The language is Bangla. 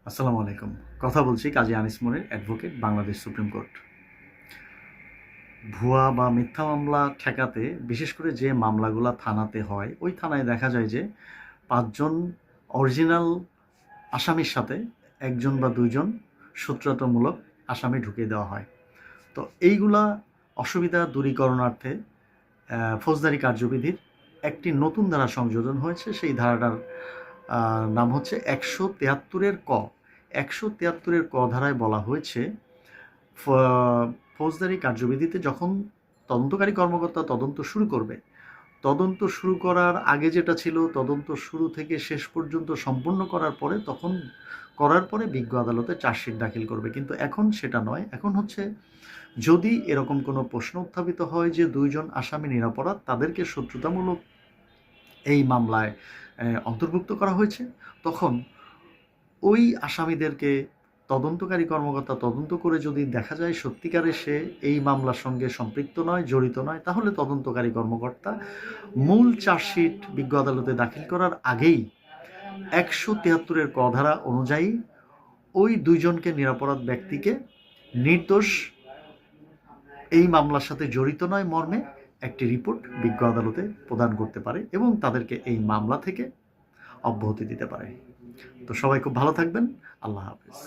আসসালামু আলাইকুম। কথা বলছি কাজী আনিস মনির, অ্যাডভোকেট, বাংলাদেশ সুপ্রিম কোর্ট। ভুয়া বা মিথ্যা মামলা ঠেকাতে বিশেষ করে যে মামলাগুলা থানাতে হয়, ওই থানায় দেখা যায় যে ৫ জন অরিজিনাল আসামির সাথে ১ জন বা ২ জন সূত্রতামূলক আসামি ঢুকিয়ে দেওয়া হয়। তো এইগুলা অসুবিধা দূরীকরণার্থে ফৌজদারি কার্যবিধির একটি নতুন ধারা সংযোজন হয়েছে। সেই ধারাটার নাম হচ্ছে ১৭৩ ক। ১৭৩ ক ধারায় বলা হয়েছে, ফৌজদারি কার্যবিধিতে যখন তদন্তকারী কর্মকর্তা তদন্ত শুরু করবে, তদন্ত শুরু করার আগে যেটা ছিল, তদন্ত শুরু থেকে শেষ পর্যন্ত সম্পূর্ণ করার পরে বিজ্ঞ আদালতে চার্জশিট দাখিল করবে। কিন্তু এখন সেটা নয়। এখন হচ্ছে, যদি এরকম কোনো প্রশ্ন উত্থাপিত হয় যে ২ জন আসামি নিরপরাধ, তাদেরকে শত্রুতামূলক এই মামলায় অন্তর্ভুক্ত করা হয়েছে, তখন ওই আসামিদেরকে তদন্তকারী কর্মকর্তা তদন্ত করে যদি দেখা যায় সত্যিকারে সে এই মামলার সঙ্গে সম্পৃক্ত নয়, জড়িত নয়, তাহলে তদন্তকারী কর্মকর্তা মূল চার্জশিট বিজ্ঞ আদালতে দাখিল করার আগেই ১৭৩ ক ধারা অনুযায়ী ওই ২ জনকে, নিরপরাধ ব্যক্তিকে, নির্দোষ, এই মামলার সাথে জড়িত নয় মর্মে একটি রিপোর্ট বিজ্ঞ আদালতে প্রদান করতে পারে এবং তাদেরকে এই মামলা থেকে অব্যাহতি দিতে পারে। তো সবাই খুব ভালো থাকবেন। আল্লাহ হাফেজ।